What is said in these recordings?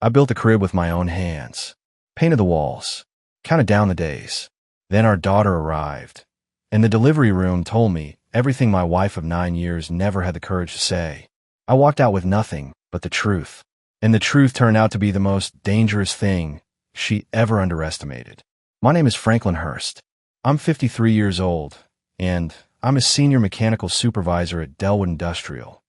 I built the crib with my own hands, painted the walls, counted down the days. Then our daughter arrived, and the delivery room told me everything my wife of 9 years never had the courage to say. I walked out with nothing but the truth, and the truth turned out to be the most dangerous thing she ever underestimated. My name is Franklin Hurst. I'm 53 years old, and I'm a senior mechanical supervisor at Delwood Industrial.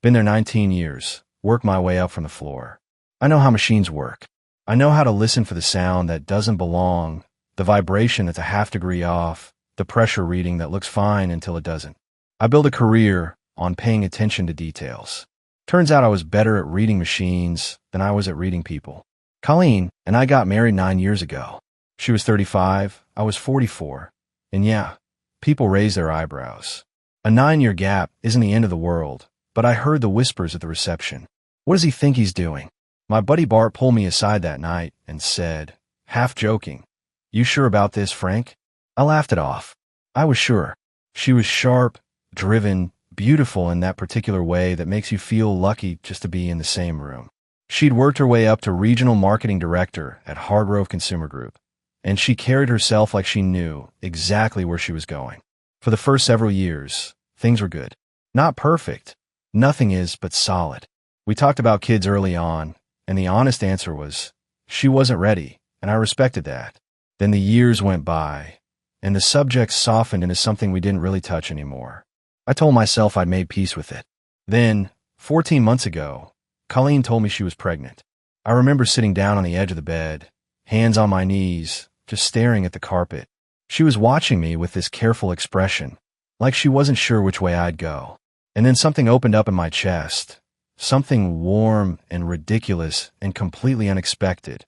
Been there 19 years, worked my way up from the floor. I know how machines work. I know how to listen for the sound that doesn't belong, the vibration that's a half degree off, the pressure reading that looks fine until it doesn't. I built a career on paying attention to details. Turns out I was better at reading machines than I was at reading people. Colleen and I got married 9 years ago. She was 35, I was 44. And yeah, people raised their eyebrows. A 9-year gap isn't the end of the world, but I heard the whispers at the reception. What does he think he's doing? My buddy Bart pulled me aside that night and said, half joking, "You sure about this, Frank?" I laughed it off. I was sure. She was sharp, driven, beautiful in that particular way that makes you feel lucky just to be in the same room. She'd worked her way up to regional marketing director at Hardgrove Consumer Group, and she carried herself like she knew exactly where she was going. For the first several years, things were good. Not perfect. Nothing is but solid. We talked about kids early on, and the honest answer was, she wasn't ready, and I respected that. Then the years went by, and the subject softened into something we didn't really touch anymore. I told myself I'd made peace with it. Then, 14 months ago, Colleen told me she was pregnant. I remember sitting down on the edge of the bed, hands on my knees, just staring at the carpet. She was watching me with this careful expression, like she wasn't sure which way I'd go. And then something opened up in my chest, something warm and ridiculous and completely unexpected,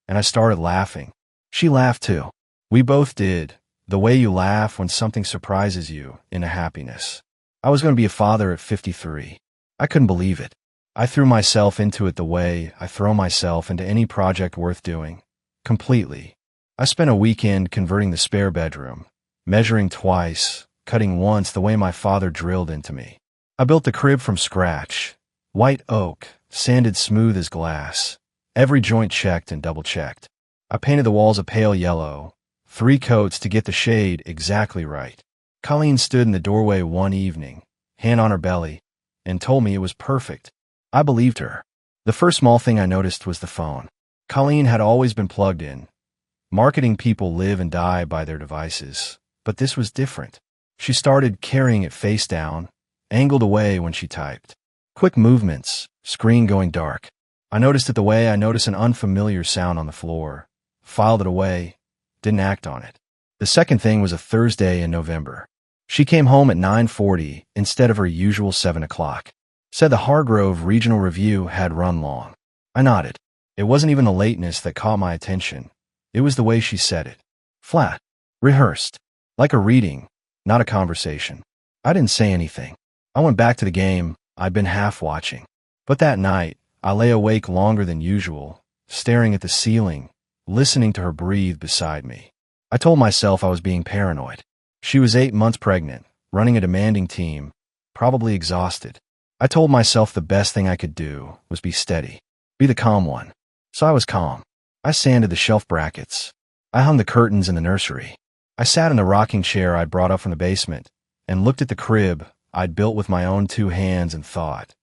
and I started laughing. She laughed too. We both did, the way you laugh when something surprises you into happiness. I was going to be a father at 53. I couldn't believe it. I threw myself into it the way I throw myself into any project worth doing. Completely. I spent a weekend converting the spare bedroom, measuring twice, cutting once the way my father drilled into me. I built the crib from scratch. White oak, sanded smooth as glass. Every joint checked and double-checked. I painted the walls a pale yellow, 3 coats to get the shade exactly right. Colleen stood in the doorway one evening, hand on her belly, and told me it was perfect. I believed her. The first small thing I noticed was the phone. Colleen had always been plugged in. Marketing people live and die by their devices, but this was different. She started carrying it face down, angled away when she typed. Quick movements, screen going dark. I noticed it the way I notice an unfamiliar sound on the floor. Filed it away, didn't act on it. The second thing was a Thursday in November. She came home at 9:40 instead of her usual 7 o'clock. Said the Hargrove Regional Review had run long. I nodded. It wasn't even the lateness that caught my attention. It was the way she said it. Flat. Rehearsed. Like a reading, not a conversation. I didn't say anything. I went back to the game I'd been half watching. But that night, I lay awake longer than usual, staring at the ceiling, listening to her breathe beside me. I told myself I was being paranoid. She was 8 months pregnant, running a demanding team, probably exhausted. I told myself the best thing I could do was be steady, be the calm one. So I was calm. I sanded the shelf brackets. I hung the curtains in the nursery. I sat in the rocking chair I'd brought up from the basement and looked at the crib I'd built with my own 2 hands and thought,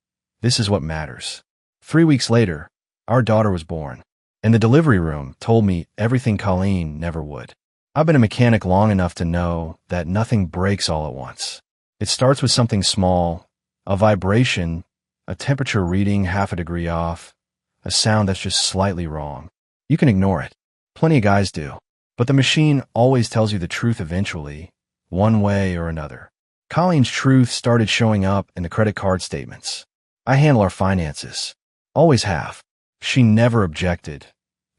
this is what matters. 3 weeks later, our daughter was born, and the delivery room told me everything Colleen never would. I've been a mechanic long enough to know that nothing breaks all at once. It starts with something small, a vibration, a temperature reading half a degree off, a sound that's just slightly wrong. You can ignore it. Plenty of guys do. But the machine always tells you the truth eventually, one way or another. Colleen's truth started showing up in the credit card statements. I handle our finances. Always have. She never objected.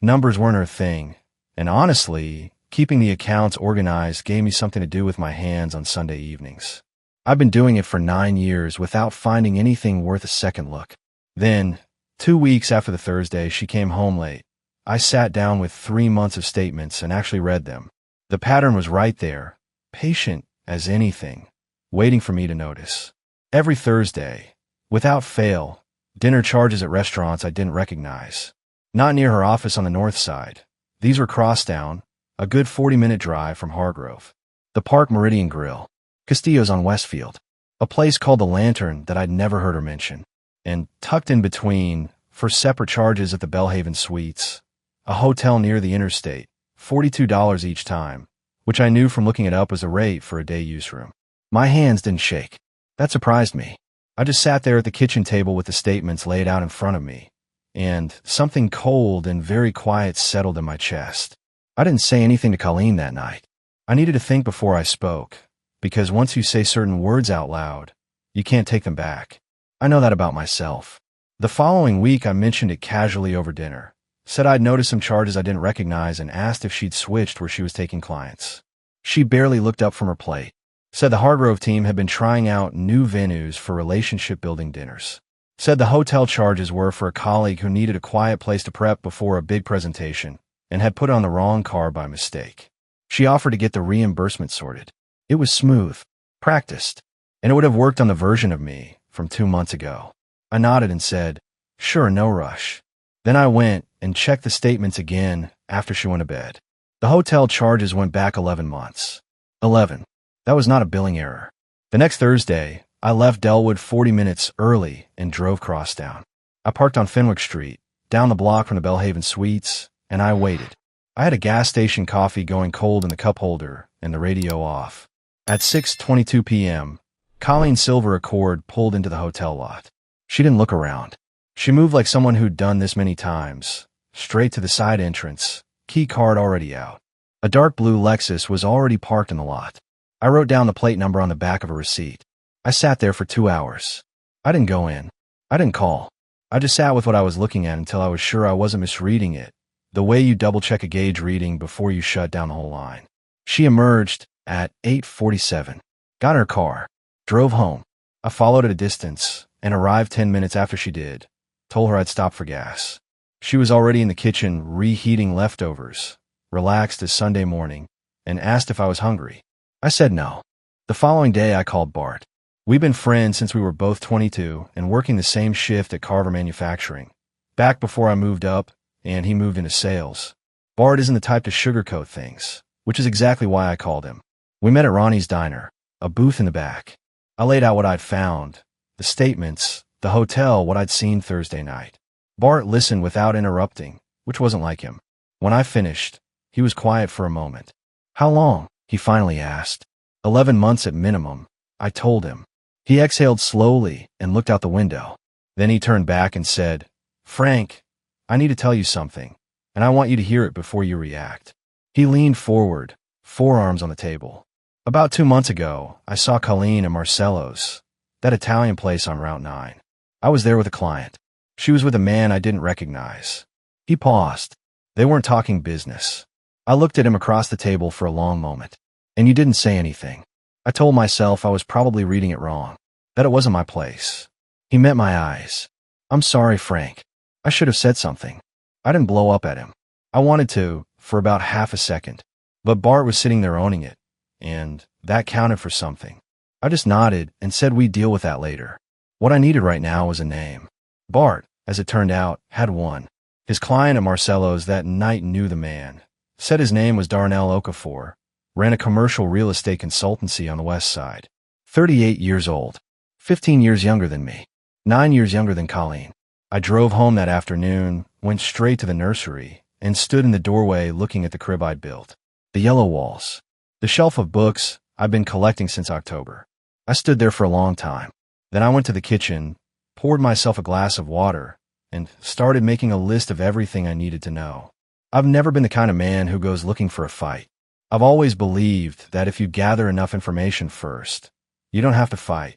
Numbers weren't her thing. And honestly, keeping the accounts organized gave me something to do with my hands on Sunday evenings. I've been doing it for 9 years without finding anything worth a second look. Then, 2 weeks after the Thursday, she came home late. I sat down with 3 months of statements and actually read them. The pattern was right there, patient as anything, waiting for me to notice. Every Thursday, without fail, dinner charges at restaurants I didn't recognize. Not near her office on the north side. These were Crosstown, a good 40-minute drive from Hargrove. The Park Meridian Grill. Castillo's on Westfield. A place called the Lantern that I'd never heard her mention. And tucked in between, for separate charges at the Belhaven Suites, a hotel near the interstate, $42 each time, which I knew from looking it up was a rate for a day use room. My hands didn't shake. That surprised me. I just sat there at the kitchen table with the statements laid out in front of me, and something cold and very quiet settled in my chest. I didn't say anything to Colleen that night. I needed to think before I spoke, because once you say certain words out loud, you can't take them back. I know that about myself. The following week, I mentioned it casually over dinner, said I'd noticed some charges I didn't recognize, and asked if she'd switched where she was taking clients. She barely looked up from her plate. Said the Hargrove team had been trying out new venues for relationship-building dinners. Said the hotel charges were for a colleague who needed a quiet place to prep before a big presentation and had put on the wrong car by mistake. She offered to get the reimbursement sorted. It was smooth, practiced, and it would have worked on the version of me from 2 months ago. I nodded and said, "Sure, no rush." Then I went and checked the statements again after she went to bed. The hotel charges went back 11 months. 11. That was not a billing error. The next Thursday, I left Delwood 40 minutes early and drove Crosstown. I parked on Fenwick Street, down the block from the Belhaven Suites, and I waited. I had a gas station coffee going cold in the cup holder and the radio off. At 6:22 p.m., Colleen's silver Accord pulled into the hotel lot. She didn't look around. She moved like someone who'd done this many times, straight to the side entrance, key card already out. A dark blue Lexus was already parked in the lot. I wrote down the plate number on the back of a receipt. I sat there for 2 hours. I didn't go in. I didn't call. I just sat with what I was looking at until I was sure I wasn't misreading it, the way you double-check a gauge reading before you shut down the whole line. She emerged at 8:47, got in her car, drove home. I followed at a distance and arrived 10 minutes after she did, told her I'd stop for gas. She was already in the kitchen reheating leftovers, relaxed as Sunday morning, and asked if I was hungry. I said no. The following day, I called Bart. We've been friends since we were both 22 and working the same shift at Carver Manufacturing, back before I moved up and he moved into sales. Bart isn't the type to sugarcoat things, which is exactly why I called him. We met at Ronnie's Diner, a booth in the back. I laid out what I'd found, the statements, the hotel, what I'd seen Thursday night. Bart listened without interrupting, which wasn't like him. When I finished, he was quiet for a moment. "How long?" he finally asked. 11 months at minimum, I told him. He exhaled slowly and looked out the window. Then he turned back and said, "Frank, I need to tell you something, and I want you to hear it before you react." He leaned forward, forearms on the table. "About 2 months ago, I saw Colleen at Marcello's, that Italian place on Route 9. I was there with a client. She was with a man I didn't recognize." He paused. They weren't talking business. I looked at him across the table for a long moment. "And you didn't say anything." I told myself I was probably reading it wrong, that it wasn't my place. He met my eyes. "I'm sorry, Frank. I should have said something." I didn't blow up at him. I wanted to, for about half a second. But Bart was sitting there owning it, and that counted for something. I just nodded and said we'd deal with that later. What I needed right now was a name. Bart, as it turned out, had one. His client at Marcello's that night knew the man. Said his name was Darnell Okafor. Ran a commercial real estate consultancy on the west side. 38 years old. 15 years younger than me. 9 years younger than Colleen. I drove home that afternoon, went straight to the nursery, and stood in the doorway looking at the crib I'd built. The yellow walls. The shelf of books I've been collecting since October. I stood there for a long time. Then I went to the kitchen, poured myself a glass of water, and started making a list of everything I needed to know. I've never been the kind of man who goes looking for a fight. I've always believed that if you gather enough information first, you don't have to fight.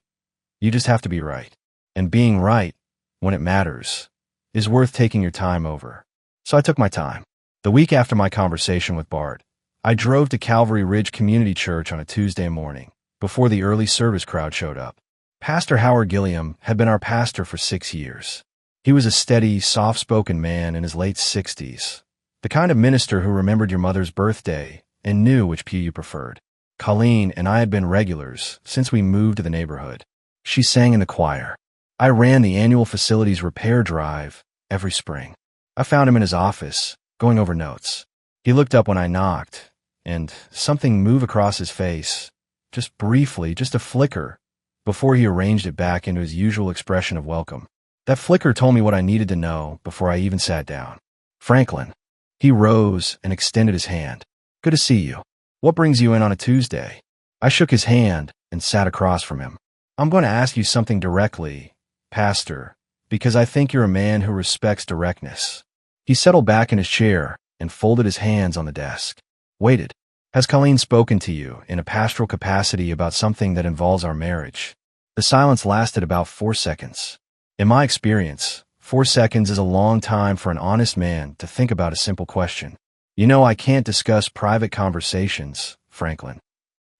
You just have to be right. And being right, when it matters, is worth taking your time over. So I took my time. The week after my conversation with Bart, I drove to Calvary Ridge Community Church on a Tuesday morning, before the early service crowd showed up. Pastor Howard Gilliam had been our pastor for 6 years. He was a steady, soft-spoken man in his late 60s, the kind of minister who remembered your mother's birthday and knew which pew you preferred. Colleen and I had been regulars since we moved to the neighborhood. She sang in the choir. I ran the annual facilities repair drive every spring. I found him in his office, going over notes. He looked up when I knocked, and something moved across his face, just briefly, just a flicker, before he arranged it back into his usual expression of welcome. That flicker told me what I needed to know before I even sat down. Franklin. He rose and extended his hand. Good to see you. What brings you in on a Tuesday? I shook his hand and sat across from him. I'm going to ask you something directly, Pastor, because I think you're a man who respects directness. He settled back in his chair and folded his hands on the desk. Waited. Has Colleen spoken to you in a pastoral capacity about something that involves our marriage? The silence lasted about 4 seconds. In my experience, 4 seconds is a long time for an honest man to think about a simple question. You know, I can't discuss private conversations, Franklin.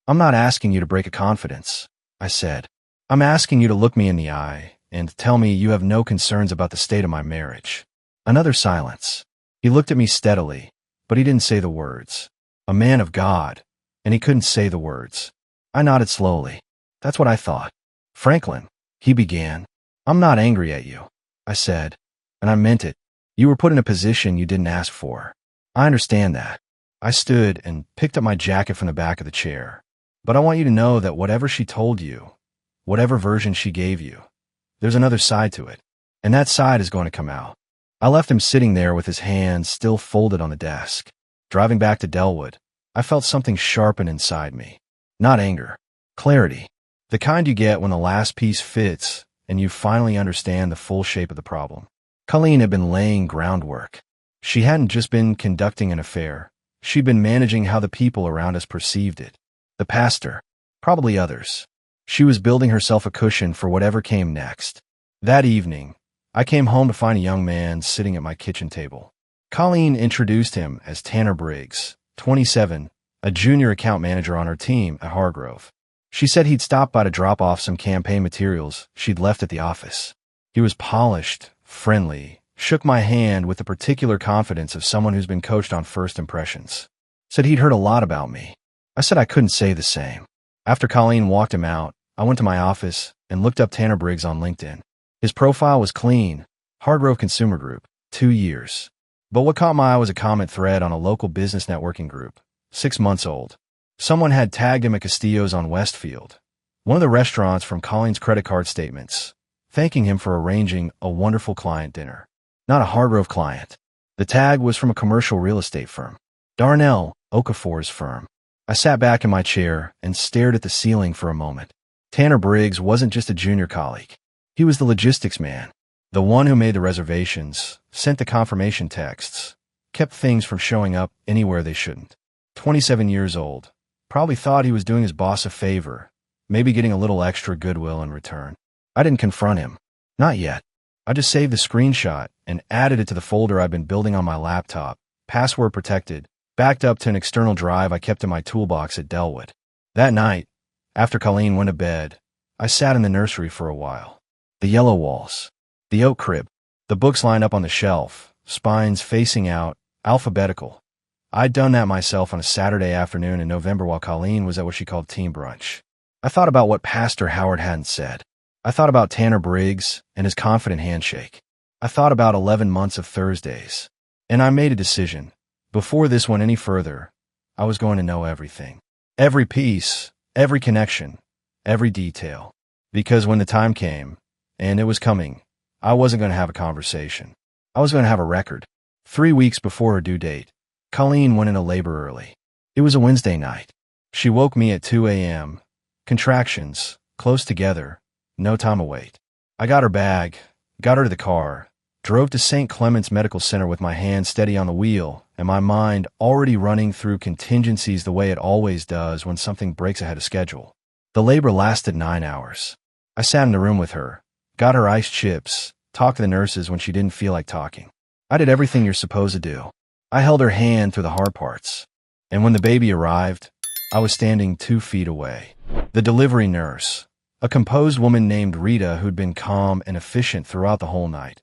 I'm not asking you to break a confidence, I said. I'm asking you to look me in the eye and tell me you have no concerns about the state of my marriage. Another silence. He looked at me steadily, but he didn't say the words. A man of God, and he couldn't say the words. I nodded slowly. That's what I thought. Franklin, he began. I'm not angry at you, I said, and I meant it. You were put in a position you didn't ask for. I understand that. I stood and picked up my jacket from the back of the chair. But I want you to know that whatever she told you, whatever version she gave you, there's another side to it, and that side is going to come out. I left him sitting there with his hands still folded on the desk. Driving back to Delwood, I felt something sharpen inside me. Not anger. Clarity. The kind you get when the last piece fits and you finally understand the full shape of the problem. Colleen had been laying groundwork. She hadn't just been conducting an affair. She'd been managing how the people around us perceived it. The pastor. Probably others. She was building herself a cushion for whatever came next. That evening, I came home to find a young man sitting at my kitchen table. Colleen introduced him as Tanner Briggs, 27, a junior account manager on her team at Hargrove. She said he'd stopped by to drop off some campaign materials she'd left at the office. He was polished, friendly, shook my hand with the particular confidence of someone who's been coached on first impressions. Said he'd heard a lot about me. I said I couldn't say the same. After Colleen walked him out, I went to my office and looked up Tanner Briggs on LinkedIn. His profile was clean, Hargrove Consumer Group, 2 years. But what caught my eye was a comment thread on a local business networking group, 6 months old. Someone had tagged him at Castillo's on Westfield, one of the restaurants from Colleen's credit card statements, thanking him for arranging a wonderful client dinner. Not a Hargrove client. The tag was from a commercial real estate firm, Darnell Okafor's firm. I sat back in my chair and stared at the ceiling for a moment. Tanner Briggs wasn't just a junior colleague. He was the logistics man, the one who made the reservations, sent the confirmation texts, kept things from showing up anywhere they shouldn't. 27 years old. Probably thought he was doing his boss a favor, maybe getting a little extra goodwill in return. I didn't confront him. Not yet. I just saved the screenshot and added it to the folder I've been building on my laptop, password protected, backed up to an external drive I kept in my toolbox at Delwood. That night, after Colleen went to bed, I sat in the nursery for a while. The yellow walls, the oak crib, the books lined up on the shelf, spines facing out, alphabetical. I'd done that myself on a Saturday afternoon in November while Colleen was at what she called team brunch. I thought about what Pastor Howard hadn't said. I thought about Tanner Briggs and his confident handshake. I thought about 11 months of Thursdays. And I made a decision. Before this went any further, I was going to know everything. Every piece, every connection, every detail. Because when the time came, and it was coming, I wasn't going to have a conversation. I was going to have a record. 3 weeks before her due date, Colleen went into labor early. It was a Wednesday night. She woke me at 2 a.m. Contractions, close together, no time to wait. I got her bag, got her to the car, drove to St. Clement's Medical Center with my hand steady on the wheel and my mind already running through contingencies the way it always does when something breaks ahead of schedule. The labor lasted 9 hours. I sat in the room with her, got her iced chips, talked to the nurses when she didn't feel like talking. I did everything you're supposed to do. I held her hand through the hard parts. And when the baby arrived, I was standing 2 feet away. The delivery nurse, a composed woman named Rita who'd been calm and efficient throughout the whole night,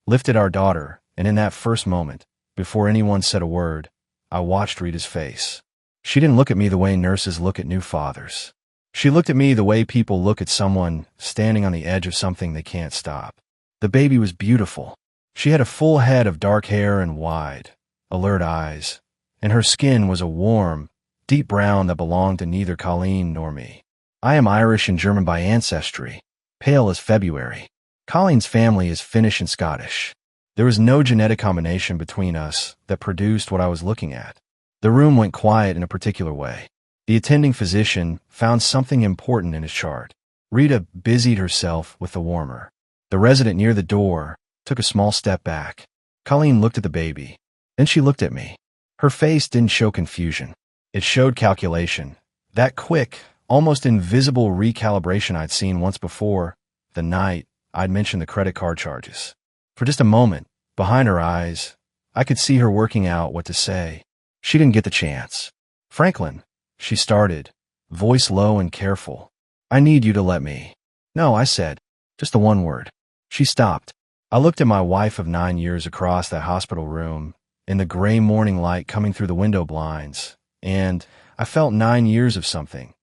lifted our daughter, and in that first moment, before anyone said a word, I watched Rita's face. She didn't look at me the way nurses look at new fathers. She looked at me the way people look at someone standing on the edge of something they can't stop. The baby was beautiful. She had a full head of dark hair and wide, alert eyes, and her skin was a warm, deep brown that belonged to neither Colleen nor me. I am Irish and German by ancestry, pale as February. Colleen's family is Finnish and Scottish. There was no genetic combination between us that produced what I was looking at. The room went quiet in a particular way. The attending physician found something important in his chart. Rita busied herself with the warmer. The resident near the door took a small step back. Colleen looked at the baby. Then she looked at me. Her face didn't show confusion. It showed calculation. That quick, almost invisible recalibration I'd seen once before, the night I'd mentioned the credit card charges. For just a moment, behind her eyes, I could see her working out what to say. She didn't get the chance. "Franklin," she started, voice low and careful. "I need you to let me." "No," I said. Just the one word. She stopped. I looked at my wife of 9 years across that hospital room, in the gray morning light coming through the window blinds, and I felt 9 years of something.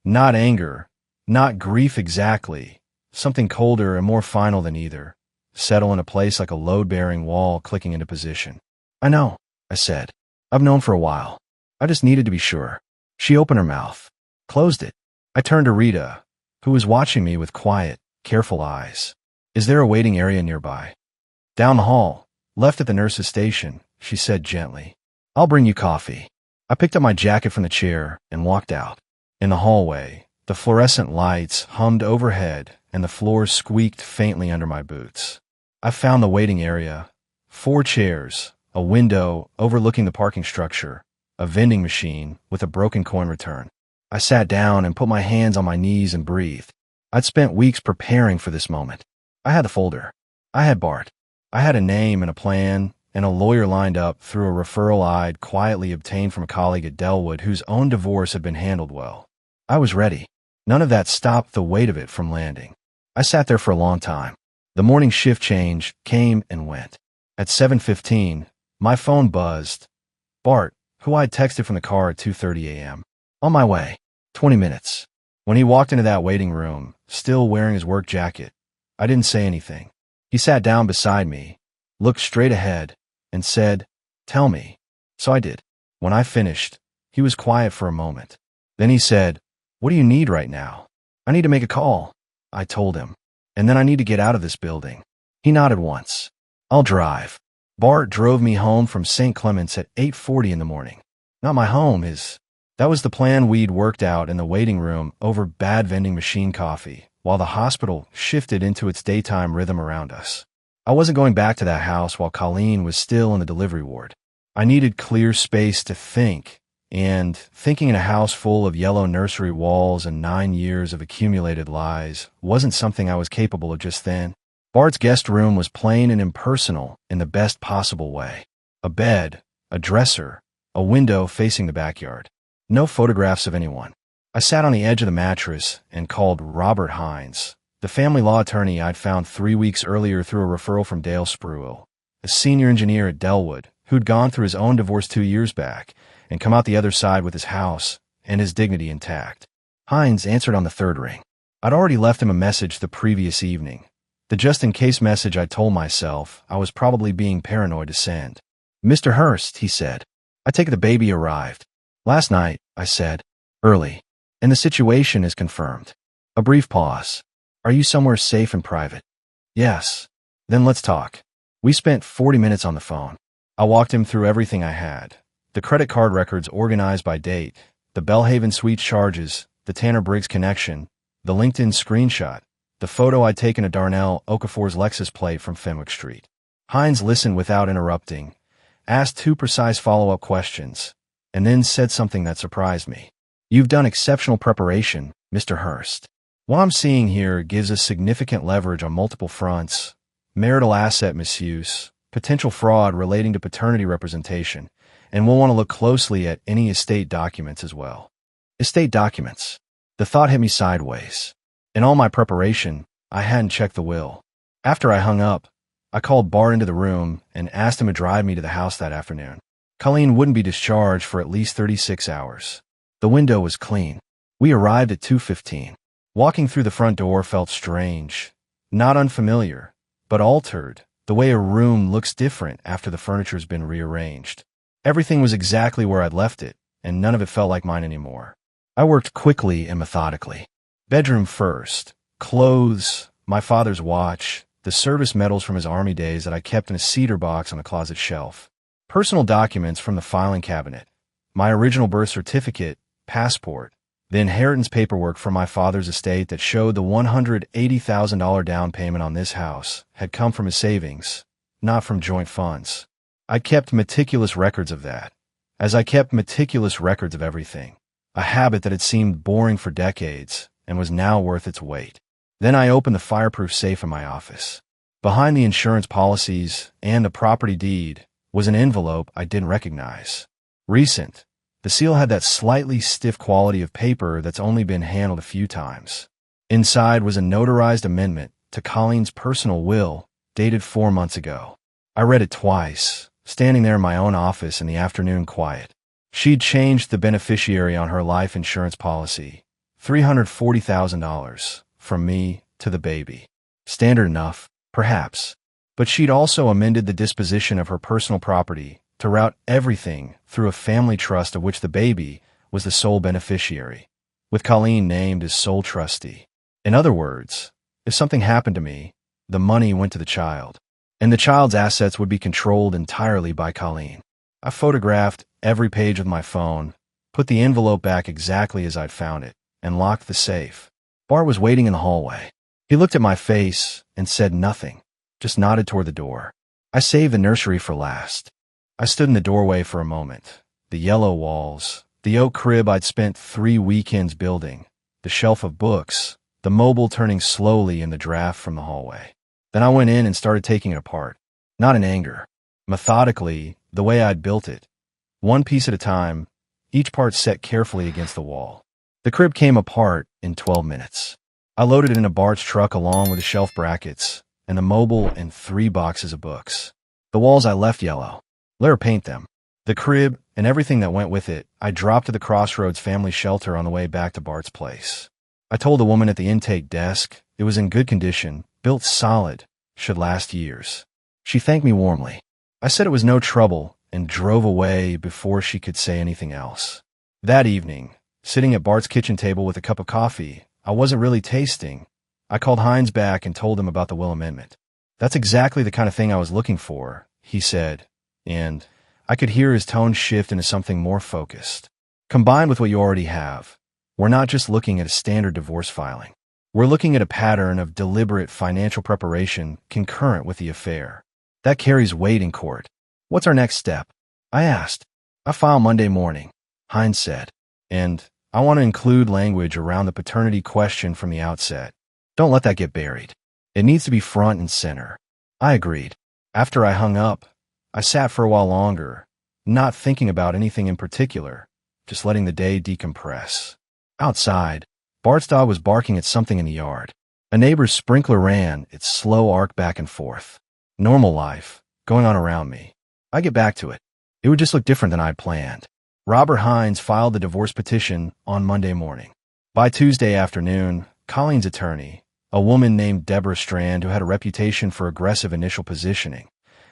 Not anger, not grief exactly, something colder and more final than either, settle in a place like a load-bearing wall clicking into position. "I know," I said. "I've known for a while. I just needed to be sure." She opened her mouth, closed it. I turned to Rita, who was watching me with quiet, careful eyes. "Is there a waiting area nearby?" "Down the hall, left at the nurse's station," she said gently. "I'll bring you coffee." I picked up my jacket from the chair and walked out. In the hallway, the fluorescent lights hummed overhead and the floor squeaked faintly under my boots. I found the waiting area. 4 chairs, a window overlooking the parking structure, a vending machine with a broken coin return. I sat down and put my hands on my knees and breathed. I'd spent weeks preparing for this moment. I had the folder. I had Bart. I had a name and a plan and a lawyer lined up through a referral I'd quietly obtained from a colleague at Delwood whose own divorce had been handled well. I was ready. None of that stopped the weight of it from landing. I sat there for a long time. The morning shift change came and went. At 7:15, my phone buzzed. Bart, who I'd texted from the car at 2:30 a.m. "On my way. 20 minutes. When he walked into that waiting room, still wearing his work jacket, I didn't say anything. He sat down beside me, looked straight ahead, and said, "Tell me." So I did. When I finished, he was quiet for a moment. Then he said, "What do you need right now?" "I need to make a call," I told him. "And then I need to get out of this building." He nodded once. "I'll drive." Bart drove me home from St. Clement's at 8:40 in the morning. Not my home, his. That was the plan we'd worked out in the waiting room over bad vending machine coffee, while the hospital shifted into its daytime rhythm around us. I wasn't going back to that house while Colleen was still in the delivery ward. I needed clear space to think, and thinking in a house full of yellow nursery walls and 9 years of accumulated lies wasn't something I was capable of just then. Bart's guest room was plain and impersonal in the best possible way. A bed, a dresser, a window facing the backyard. No photographs of anyone. I sat on the edge of the mattress and called Robert Hines, the family law attorney I'd found 3 weeks earlier through a referral from Dale Spruill, a senior engineer at Delwood who'd gone through his own divorce 2 years back and come out the other side with his house and his dignity intact. Hines answered on the 3rd ring. I'd already left him a message the previous evening. The just-in-case message I told myself I was probably being paranoid to send. "Mr. Hurst," he said, "I take it the baby arrived." "Last night," I said, "early. And the situation is confirmed." A brief pause. "Are you somewhere safe and private?" "Yes." "Then let's talk." We spent 40 minutes on the phone. I walked him through everything I had. The credit card records organized by date, the Belhaven Suites charges, the Tanner Briggs connection, the LinkedIn screenshot, the photo I'd taken of Darnell Okafor's Lexus plate from Fenwick Street. Hines listened without interrupting, asked 2 precise follow-up questions, and then said something that surprised me. "You've done exceptional preparation, Mr. Hurst. What I'm seeing here gives us significant leverage on multiple fronts: marital asset misuse, potential fraud relating to paternity representation, and we'll want to look closely at any estate documents as well." Estate documents. The thought hit me sideways. In all my preparation, I hadn't checked the will. After I hung up, I called Bart into the room and asked him to drive me to the house that afternoon. Colleen wouldn't be discharged for at least 36 hours. The window was clean. We arrived at 2:15. Walking through the front door felt strange, not unfamiliar, but altered, The way a room looks different after the furniture's been rearranged. Everything was exactly where I'd left it, and none of it felt like mine anymore. I worked quickly and methodically. Bedroom first. Clothes, my father's watch, the service medals from his army days that I kept in a cedar box on a closet shelf. Personal documents from the filing cabinet. My original birth certificate, passport, the inheritance paperwork from my father's estate that showed the $180,000 down payment on this house had come from his savings, not from joint funds. I kept meticulous records of that, as I kept meticulous records of everything, a habit that had seemed boring for decades and was now worth its weight. Then I opened the fireproof safe in my office. Behind the insurance policies and a property deed was an envelope I didn't recognize. Recent. The seal had that slightly stiff quality of paper that's only been handled a few times. Inside was a notarized amendment to Colleen's personal will, dated 4 months ago. I read it twice, standing there in my own office in the afternoon quiet. She'd changed the beneficiary on her life insurance policy, $340,000, from me to the baby. Standard enough, perhaps. But she'd also amended the disposition of her personal property to route everything through a family trust of which the baby was the sole beneficiary, with Colleen named as sole trustee. In other words, if something happened to me, the money went to the child, and the child's assets would be controlled entirely by Colleen. I photographed every page with my phone, put the envelope back exactly as I'd found it, and locked the safe. Bart was waiting in the hallway. He looked at my face and said nothing, just nodded toward the door. I saved the nursery for last. I stood in the doorway for a moment. The yellow walls, the oak crib I'd spent 3 weekends building, the shelf of books, the mobile turning slowly in the draft from the hallway. Then I went in and started taking it apart. Not in anger. Methodically, the way I'd built it. One piece at a time, each part set carefully against the wall. The crib came apart in 12 minutes. I loaded it into Bart's truck along with the shelf brackets and the mobile and 3 boxes of books. The walls I left yellow. Let her paint them. The crib and everything that went with it, I dropped at the Crossroads family shelter on the way back to Bart's place. I told the woman at the intake desk it was in good condition, built solid, should last years. She thanked me warmly. I said it was no trouble and drove away before she could say anything else. That evening, sitting at Bart's kitchen table with a cup of coffee I wasn't really tasting, I called Hines back and told him about the will amendment. That's exactly the kind of thing I was looking for, he said, and I could hear his tone shift into something more focused. Combined with what you already have, we're not just looking at a standard divorce filing. We're looking at a pattern of deliberate financial preparation concurrent with the affair. That carries weight in court. What's our next step? I asked. I file Monday morning, Hines said, and I want to include language around the paternity question from the outset. Don't let that get buried. It needs to be front and center. I agreed. After I hung up, I sat for a while longer, not thinking about anything in particular, just letting the day decompress. Outside, Bart's dog was barking at something in the yard. A neighbor's sprinkler ran its slow arc back and forth. Normal life, going on around me. I get back to it. It would just look different than I'd planned. Robert Hines filed the divorce petition on Monday morning. By Tuesday afternoon, Colleen's attorney, a woman named Deborah Strand who had a reputation for aggressive initial positioning,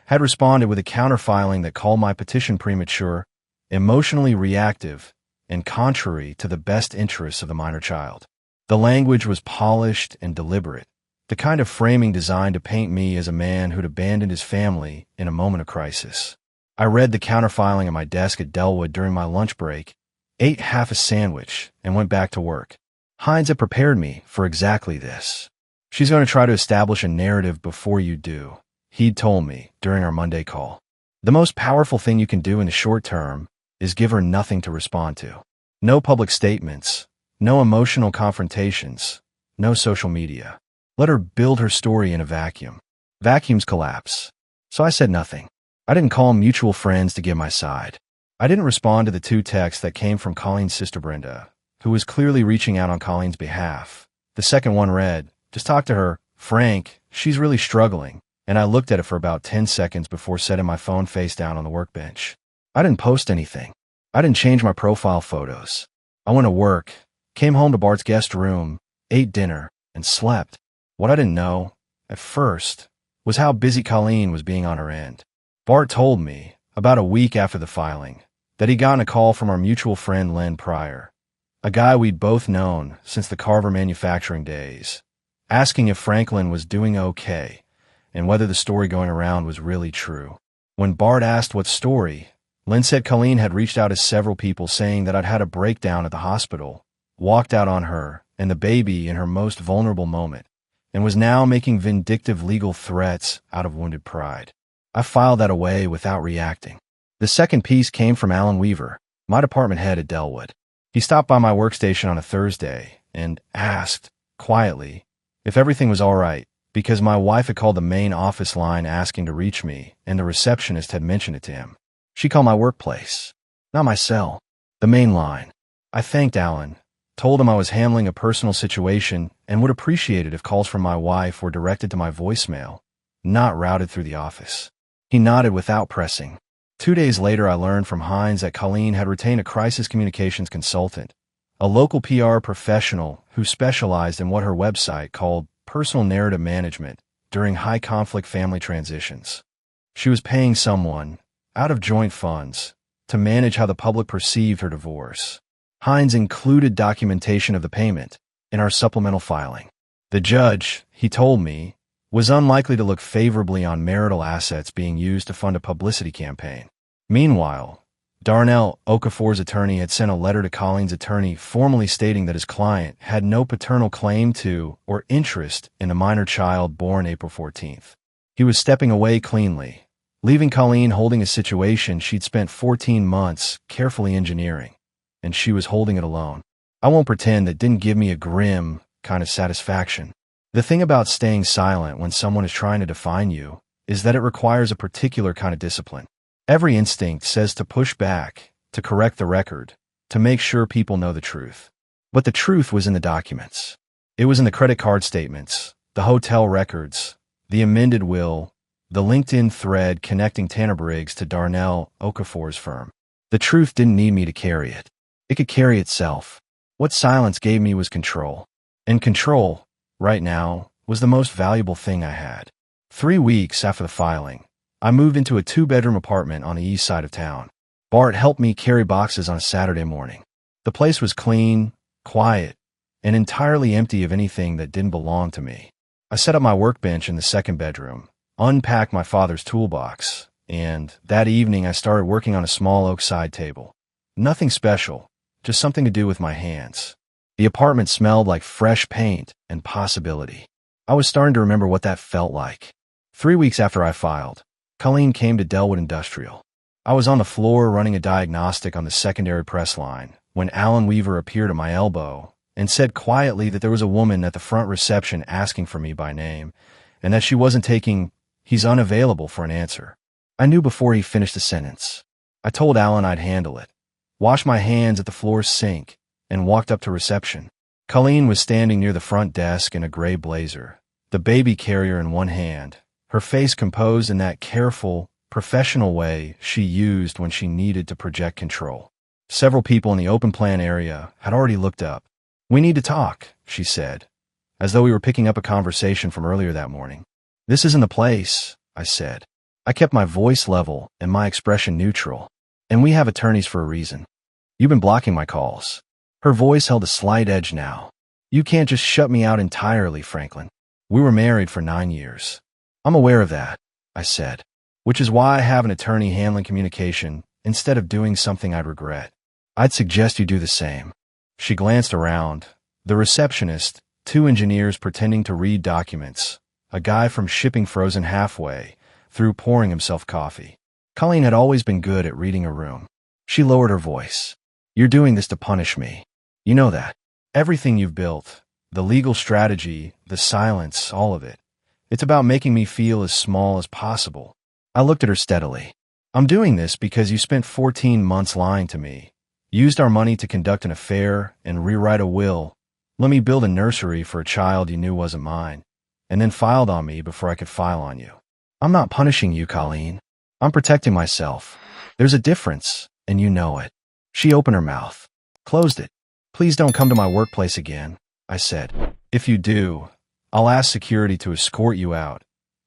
had responded with a counterfiling that called my petition premature, emotionally reactive, and contrary to the best interests of the minor child. The language was polished and deliberate, the kind of framing designed to paint me as a man who'd abandoned his family in a moment of crisis. I read the counterfiling at my desk at Delwood during my lunch break, ate half a sandwich, and went back to work. Hines had prepared me for exactly this. She's going to try to establish a narrative before you do, he'd told me during our Monday call. The most powerful thing you can do in the short term is give her nothing to respond to. No public statements, no emotional confrontations, no social media. Let her build her story in a vacuum. Vacuums collapse. So I said nothing. I didn't call mutual friends to give my side. I didn't respond to the 2 texts that came from Colleen's sister Brenda, who was clearly reaching out on Colleen's behalf. The second one read, "Just talk to her, Frank, she's really struggling," and I looked at it for about 10 seconds before setting my phone face down on the workbench. I didn't post anything. I didn't change my profile photos. I went to work, came home to Bart's guest room, ate dinner, and slept. What I didn't know, at first, was how busy Colleen was being on her end. Bart told me, about a week after the filing, that he'd gotten a call from our mutual friend Len Pryor, a guy we'd both known since the Carver manufacturing days, asking if Franklin was doing okay and whether the story going around was really true. When Bart asked what story, Len said Colleen had reached out to several people saying that I'd had a breakdown at the hospital, walked out on her and the baby in her most vulnerable moment, and was now making vindictive legal threats out of wounded pride. I filed that away without reacting. The second piece came from Alan Weaver, my department head at Delwood. He stopped by my workstation on a Thursday and asked, quietly, if everything was all right, because my wife had called the main office line asking to reach me, and the receptionist had mentioned it to him. She called my workplace, not my cell, the main line. I thanked Alan, told him I was handling a personal situation and would appreciate it if calls from my wife were directed to my voicemail, not routed through the office. He nodded without pressing. 2 days later, I learned from Hines that Colleen had retained a crisis communications consultant, a local PR professional who specialized in what her website called personal narrative management during high-conflict family transitions. She was paying someone, out of joint funds, to manage how the public perceived her divorce. Hines included documentation of the payment in our supplemental filing. The judge, he told me, was unlikely to look favorably on marital assets being used to fund a publicity campaign. Meanwhile, Darnell Okafor's attorney had sent a letter to Colleen's attorney formally stating that his client had no paternal claim to or interest in the minor child born April 14th. He was stepping away cleanly, leaving Colleen holding a situation she'd spent 14 months carefully engineering, and she was holding it alone. I won't pretend that didn't give me a grim kind of satisfaction. The thing about staying silent when someone is trying to define you is that it requires a particular kind of discipline. Every instinct says to push back, to correct the record, to make sure people know the truth. But the truth was in the documents. It was in the credit card statements, the hotel records, the amended will, the LinkedIn thread connecting Tanner Briggs to Darnell Okafor's firm. The truth didn't need me to carry it. It could carry itself. What silence gave me was control. And control, right now, was the most valuable thing I had. 3 weeks after the filing, I moved into a 2-bedroom apartment on the east side of town. Bart helped me carry boxes on a Saturday morning. The place was clean, quiet, and entirely empty of anything that didn't belong to me. I set up my workbench in the second bedroom, unpacked my father's toolbox, and that evening I started working on a small oak side table. Nothing special, just something to do with my hands. The apartment smelled like fresh paint and possibility. I was starting to remember what that felt like. 3 weeks after I filed, Colleen came to Delwood Industrial. I was on the floor running a diagnostic on the secondary press line when Alan Weaver appeared at my elbow and said quietly that there was a woman at the front reception asking for me by name and that she wasn't taking, he's unavailable for an answer. I knew before he finished the sentence. I told Alan I'd handle it, washed my hands at the floor sink, and walked up to reception. Colleen was standing near the front desk in a gray blazer, the baby carrier in one hand, her face composed in that careful, professional way she used when she needed to project control. Several people in the open plan area had already looked up. "We need to talk," she said, as though we were picking up a conversation from earlier that morning. "This isn't the place," I said. I kept my voice level and my expression neutral. "And we have attorneys for a reason. You've been blocking my calls." Her voice held a slight edge now. "You can't just shut me out entirely, Franklin. We were married for 9 years. I'm aware of that," I said, "which is why I have an attorney handling communication instead of doing something I'd regret. I'd suggest you do the same." She glanced around. The receptionist, 2 engineers pretending to read documents, a guy from shipping frozen halfway through pouring himself coffee. Colleen had always been good at reading a room. She lowered her voice. "You're doing this to punish me. You know that. Everything you've built, the legal strategy, the silence, all of it. It's about making me feel as small as possible." I looked at her steadily. "I'm doing this because you spent 14 months lying to me, used our money to conduct an affair and rewrite a will, let me build a nursery for a child you knew wasn't mine, and then filed on me before I could file on you. I'm not punishing you, Colleen. I'm protecting myself. There's a difference, and you know it." She opened her mouth, closed it. "Please don't come to my workplace again," I said. "If you do, I'll ask security to escort you out,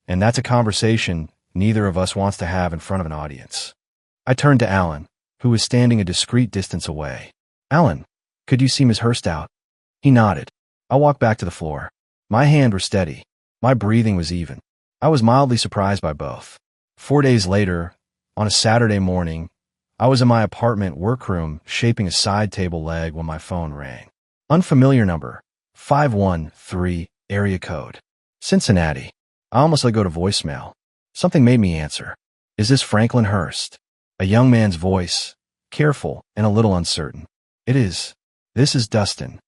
And that's a conversation neither of us wants to have in front of an audience. I turned to Alan, who was standing a discreet distance away. Alan, could you see Miss Hurst out? He nodded. I walked back to the floor. My hands were steady. My breathing was even. I was mildly surprised by both. 4 days later, on a Saturday morning, I was in my apartment workroom shaping a side table leg when my phone rang. Unfamiliar number. 513, area code. Cincinnati. I almost let go to voicemail. Something made me answer. Is this Franklin Hurst? A young man's voice, careful and a little uncertain. It is. This is Dustin.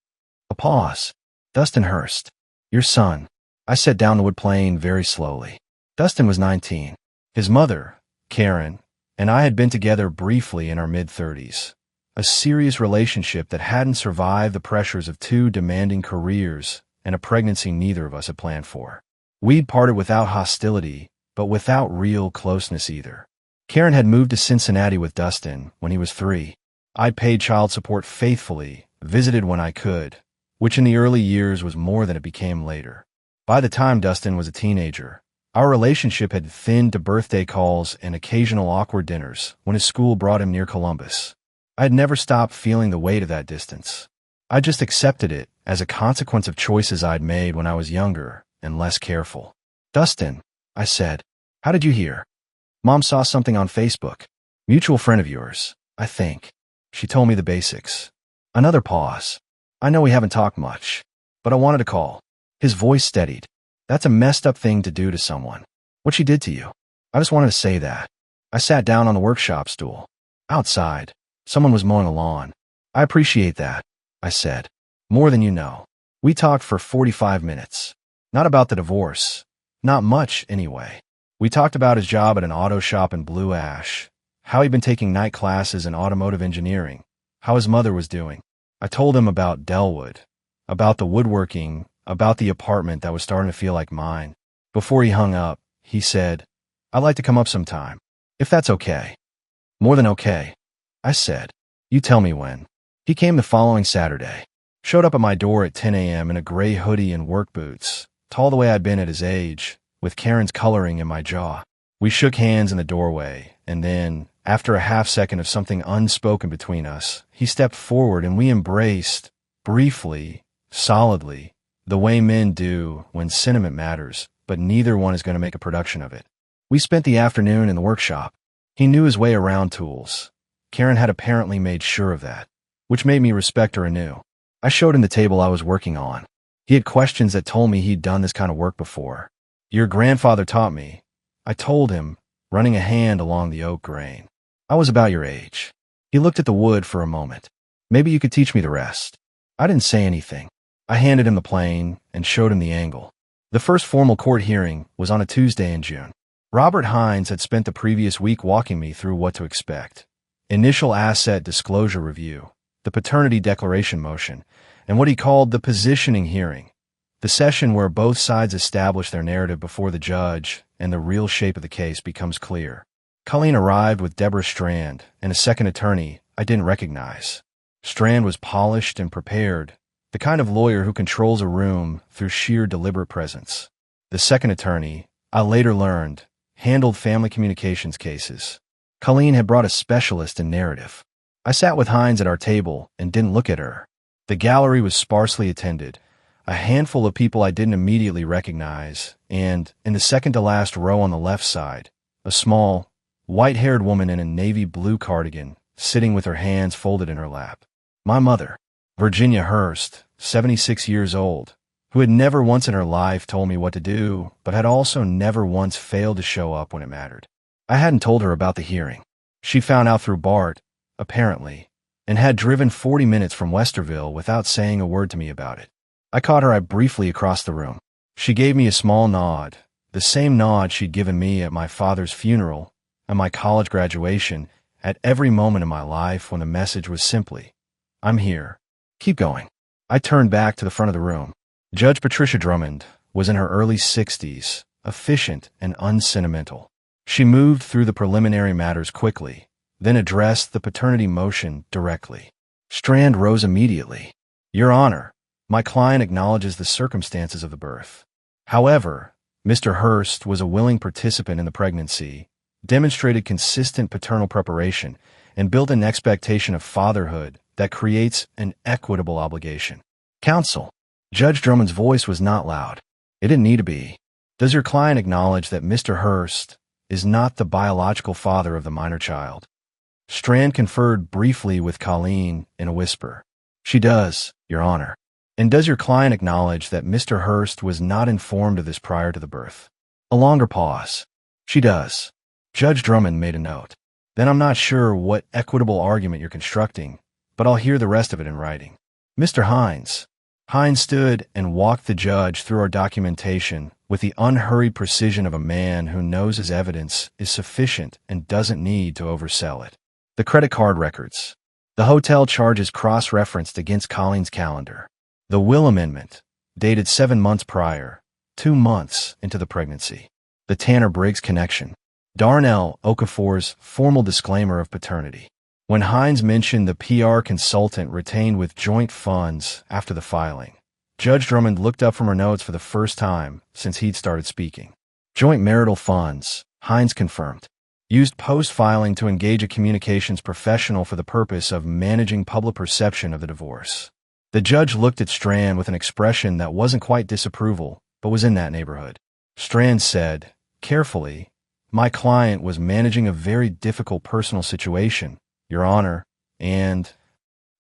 A pause. Dustin Hurst. Your son. I set down the wood plane very slowly. Dustin was 19. His mother, Karen, and I had been together briefly in our mid-30s. A serious relationship that hadn't survived the pressures of 2 demanding careers and a pregnancy neither of us had planned for. We'd parted without hostility, but without real closeness either. Karen had moved to Cincinnati with Dustin when he was 3. I'd paid child support faithfully, visited when I could, which in the early years was more than it became later. By the time Dustin was a teenager, our relationship had thinned to birthday calls and occasional awkward dinners when his school brought him near Columbus. I had never stopped feeling the weight of that distance. I just accepted it as a consequence of choices I'd made when I was younger and less careful. Dustin, I said, how did you hear? Mom saw something on Facebook. Mutual friend of yours, I think. She told me the basics. Another pause. I know we haven't talked much, but I wanted to call. His voice steadied. That's a messed up thing to do to someone. What she did to you. I just wanted to say that. I sat down on the workshop stool. Outside, someone was mowing a lawn. I appreciate that, I said. More than you know. We talked for 45 minutes. Not about the divorce. Not much, anyway. We talked about his job at an auto shop in Blue Ash, how he'd been taking night classes in automotive engineering, how his mother was doing. I told him about Delwood, about the woodworking, about the apartment that was starting to feel like mine. Before he hung up, he said, I'd like to come up sometime, if that's okay. More than okay, I said. You tell me when. He came the following Saturday. Showed up at my door at 10 a.m. in a gray hoodie and work boots, tall the way I'd been at his age, with Karen's coloring in my jaw. We shook hands in the doorway, and then, after a half-second of something unspoken between us, he stepped forward and we embraced, briefly, solidly, the way men do when sentiment matters, but neither one is going to make a production of it. We spent the afternoon in the workshop. He knew his way around tools. Karen had apparently made sure of that, which made me respect her anew. I showed him the table I was working on. He had questions that told me he'd done this kind of work before. Your grandfather taught me, I told him, running a hand along the oak grain. I was about your age. He looked at the wood for a moment. Maybe you could teach me the rest. I didn't say anything. I handed him the plane and showed him the angle. The first formal court hearing was on a Tuesday in June. Robert Hines had spent the previous week walking me through what to expect. Initial asset disclosure review, the paternity declaration motion, and what he called the positioning hearing, the session where both sides establish their narrative before the judge and the real shape of the case becomes clear. Colleen arrived with Deborah Strand and a second attorney I didn't recognize. Strand was polished and prepared, the kind of lawyer who controls a room through sheer deliberate presence. The second attorney, I later learned, handled family communications cases. Colleen had brought a specialist in narrative. I sat with Hines at our table and didn't look at her. The gallery was sparsely attended, a handful of people I didn't immediately recognize, and, in the second-to-last row on the left side, a small, white-haired woman in a navy blue cardigan, sitting with her hands folded in her lap. My mother, Virginia Hurst, 76 years old, who had never once in her life told me what to do, but had also never once failed to show up when it mattered. I hadn't told her about the hearing. She found out through Bart, apparently, and had driven 40 minutes from Westerville without saying a word to me about it. I caught her eye briefly across the room. She gave me a small nod, the same nod she'd given me at my father's funeral and my college graduation, at every moment in my life when the message was simply, I'm here. Keep going. I turned back to the front of the room. Judge Patricia Drummond was in her early 60s, efficient and unsentimental. She moved through the preliminary matters quickly, then addressed the paternity motion directly. Strand rose immediately. Your Honor, my client acknowledges the circumstances of the birth. However, Mr. Hurst was a willing participant in the pregnancy, demonstrated consistent paternal preparation, and built an expectation of fatherhood that creates an equitable obligation. Counsel. Judge Drummond's voice was not loud. It didn't need to be. Does your client acknowledge that Mr. Hurst is not the biological father of the minor child? Strand conferred briefly with Colleen in a whisper. She does, Your Honor. And does your client acknowledge that Mr. Hurst was not informed of this prior to the birth? A longer pause. She does. Judge Drummond made a note. Then I'm not sure what equitable argument you're constructing, but I'll hear the rest of it in writing. Mr. Hines. Hines stood and walked the judge through our documentation with the unhurried precision of a man who knows his evidence is sufficient and doesn't need to oversell it. The credit card records. The hotel charges cross-referenced against Colleen's calendar. The will amendment, dated 7 months prior, 2 months into the pregnancy. The Tanner-Briggs connection. Darnell Okafor's formal disclaimer of paternity. When Hines mentioned the PR consultant retained with joint funds after the filing, Judge Drummond looked up from her notes for the first time since he'd started speaking. Joint marital funds, Hines confirmed, used post-filing to engage a communications professional for the purpose of managing public perception of the divorce. The judge looked at Strand with an expression that wasn't quite disapproval, but was in that neighborhood. Strand said, carefully, my client was managing a very difficult personal situation, Your Honor, and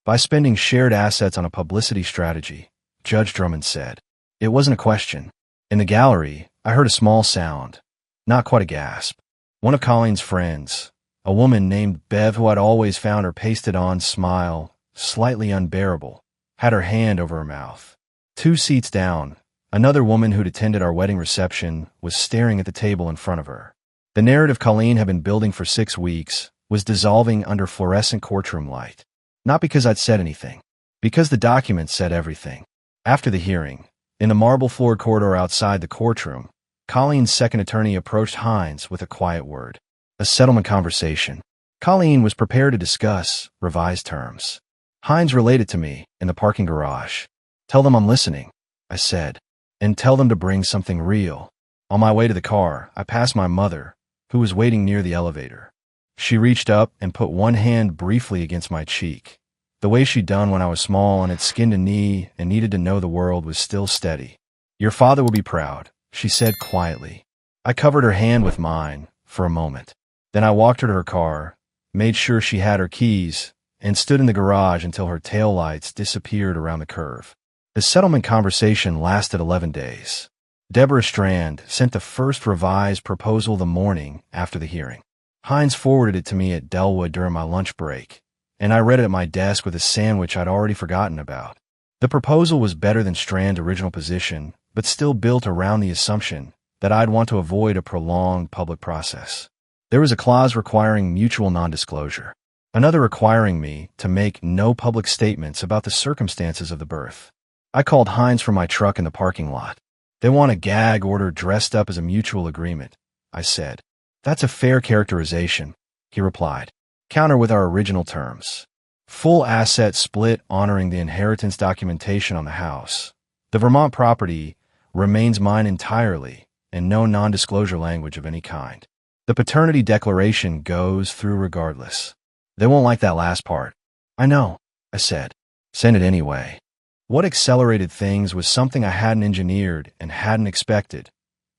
by spending shared assets on a publicity strategy, Judge Drummond said. It wasn't a question. In the gallery, I heard a small sound, not quite a gasp. One of Colleen's friends, a woman named Bev who I'd always found her pasted-on smile slightly unbearable, had her hand over her mouth. 2 seats down, another woman who'd attended our wedding reception was staring at the table in front of her. The narrative Colleen had been building for 6 weeks was dissolving under fluorescent courtroom light. Not because I'd said anything, because the document said everything. After the hearing, in the marble-floored corridor outside the courtroom, Colleen's second attorney approached Hines with a quiet word. A settlement conversation. Colleen was prepared to discuss revised terms. Hines related to me in the parking garage. Tell them I'm listening, I said, and tell them to bring something real. On my way to the car, I passed my mother, who was waiting near the elevator. She reached up and put one hand briefly against my cheek. The way she'd done when I was small and had skinned a knee and needed to know the world was still steady. Your father will be proud, she said quietly. I covered her hand with mine for a moment. Then I walked her to her car, made sure she had her keys, and stood in the garage until her taillights disappeared around the curve. The settlement conversation lasted 11 days. Deborah Strand sent the first revised proposal the morning after the hearing. Hines forwarded it to me at Delwood during my lunch break, and I read it at my desk with a sandwich I'd already forgotten about. The proposal was better than Strand's original position, but still built around the assumption that I'd want to avoid a prolonged public process. There was a clause requiring mutual non-disclosure, another requiring me to make no public statements about the circumstances of the birth. I called Hines from my truck in the parking lot. They want a gag order dressed up as a mutual agreement, I said. That's a fair characterization, he replied. Counter with our original terms. Full asset split honoring the inheritance documentation on the house. The Vermont property remains mine entirely, and no non-disclosure language of any kind. The paternity declaration goes through regardless. They won't like that last part. I know, I said. Send it anyway. What accelerated things was something I hadn't engineered and hadn't expected.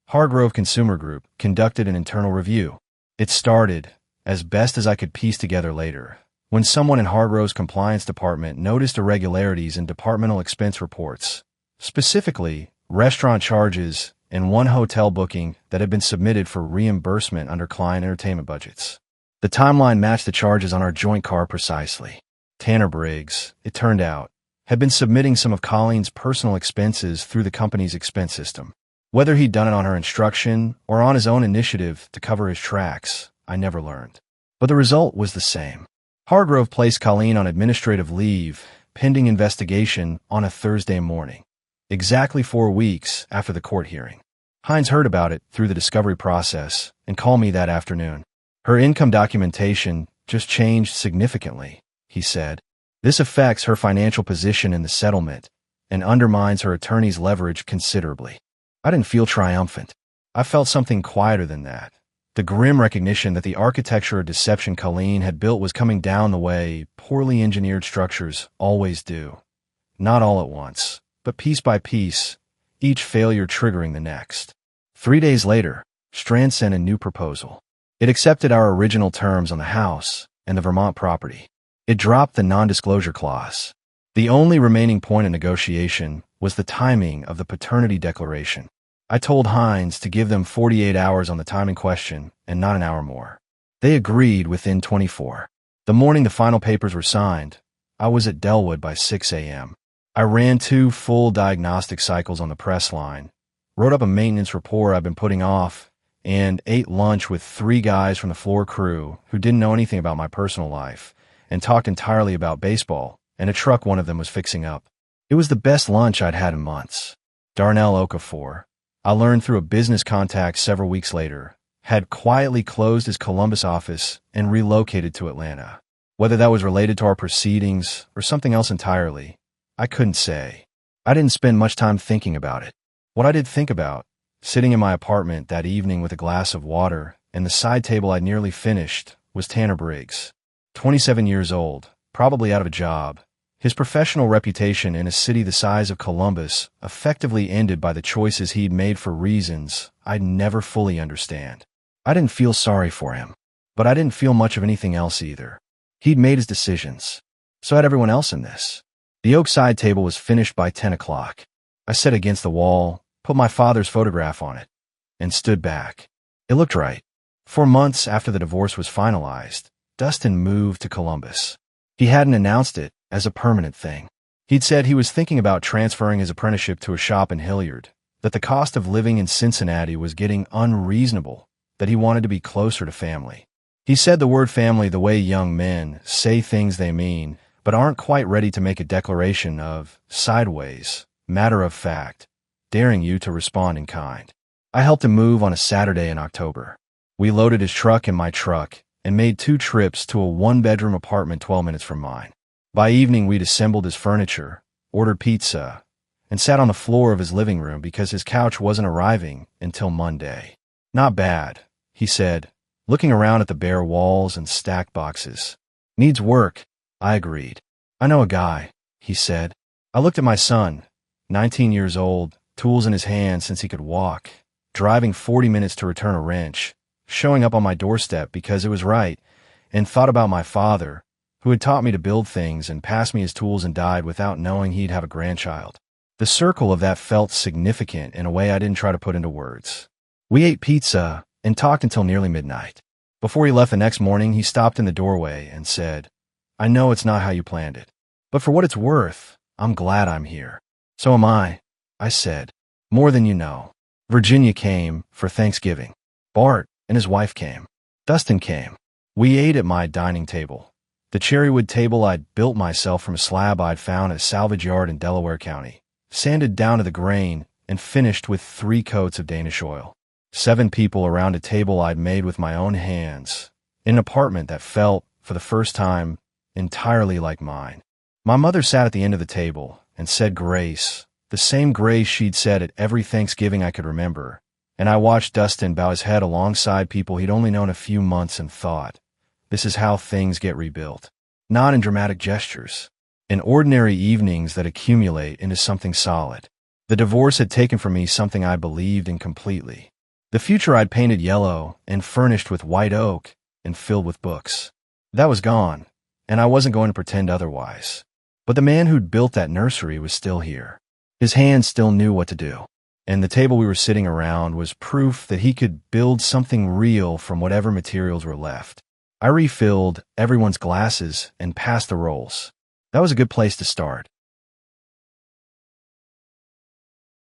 Hargrove Consumer Group conducted an internal review. It started, as best as I could piece together later, when someone in Hargrove's compliance department noticed irregularities in departmental expense reports, specifically restaurant charges and one hotel booking that had been submitted for reimbursement under client entertainment budgets. The timeline matched the charges on our joint car precisely. Tanner-Briggs, it turned out, had been submitting some of Colleen's personal expenses through the company's expense system. Whether he'd done it on her instruction or on his own initiative to cover his tracks, I never learned. But the result was the same. Hargrove placed Colleen on administrative leave, pending investigation, on a Thursday morning, exactly 4 weeks after the court hearing. Hines heard about it through the discovery process and called me that afternoon. Her income documentation just changed significantly, he said. This affects her financial position in the settlement and undermines her attorney's leverage considerably. I didn't feel triumphant. I felt something quieter than that. The grim recognition that the architecture of deception Colleen had built was coming down the way poorly engineered structures always do. Not all at once, but piece by piece, each failure triggering the next. 3 days later, Strand sent a new proposal. It accepted our original terms on the house and the Vermont property. It dropped the non-disclosure clause. The only remaining point of negotiation was the timing of the paternity declaration. I told Hines to give them 48 hours on the time in question and not an hour more. They agreed within 24. The morning the final papers were signed, I was at Delwood by 6 a.m. I ran 2 full diagnostic cycles on the press line, wrote up a maintenance report I've been putting off, and ate lunch with 3 guys from the floor crew who didn't know anything about my personal life and talked entirely about baseball and a truck one of them was fixing up. It was the best lunch I'd had in months. Darnell Okafor, I learned through a business contact several weeks later, had quietly closed his Columbus office and relocated to Atlanta. Whether that was related to our proceedings or something else entirely, I couldn't say. I didn't spend much time thinking about it. What I did think about, sitting in my apartment that evening with a glass of water and the side table I'd nearly finished, was Tanner Briggs. 27 years old, probably out of a job. His professional reputation in a city the size of Columbus effectively ended by the choices he'd made for reasons I'd never fully understand. I didn't feel sorry for him, but I didn't feel much of anything else either. He'd made his decisions. So had everyone else in this. The oak side table was finished by 10 o'clock. I sat against the wall, put my father's photograph on it, and stood back. It looked right. 4 months after the divorce was finalized, Dustin moved to Columbus. He hadn't announced it as a permanent thing. He'd said he was thinking about transferring his apprenticeship to a shop in Hilliard, that the cost of living in Cincinnati was getting unreasonable, that he wanted to be closer to family. He said the word family the way young men say things they mean, but aren't quite ready to make a declaration of, sideways, matter of fact, daring you to respond in kind. I helped him move on a Saturday in October. We loaded his truck in my truck and made 2 trips to a 1-bedroom apartment 12 minutes from mine. By evening, we'd assembled his furniture, ordered pizza, and sat on the floor of his living room because his couch wasn't arriving until Monday. Not bad, he said, looking around at the bare walls and stacked boxes. Needs work, I agreed. I know a guy, he said. I looked at my son, 19 years old, tools in his hand since he could walk, driving 40 minutes to return a wrench, showing up on my doorstep because it was right, and thought about my father, who had taught me to build things and passed me his tools and died without knowing he'd have a grandchild. The circle of that felt significant in a way I didn't try to put into words. We ate pizza and talked until nearly midnight. Before he left the next morning, he stopped in the doorway and said, I know it's not how you planned it, but for what it's worth, I'm glad I'm here. So am I said. More than you know. Virginia came for Thanksgiving. Bart and his wife came. Dustin came. We ate at my dining table. The cherrywood table I'd built myself from a slab I'd found at a salvage yard in Delaware County, sanded down to the grain and finished with 3 coats of Danish oil. 7 people around a table I'd made with my own hands, in an apartment that felt, for the first time, entirely like mine. My mother sat at the end of the table and said grace, the same grace she'd said at every Thanksgiving I could remember, and I watched Dustin bow his head alongside people he'd only known a few months and thought, this is how things get rebuilt. Not in dramatic gestures, in ordinary evenings that accumulate into something solid. The divorce had taken from me something I believed in completely. The future I'd painted yellow and furnished with white oak and filled with books. That was gone, and I wasn't going to pretend otherwise. But the man who'd built that nursery was still here. His hands still knew what to do, and the table we were sitting around was proof that he could build something real from whatever materials were left. I refilled everyone's glasses and passed the rolls. That was a good place to start.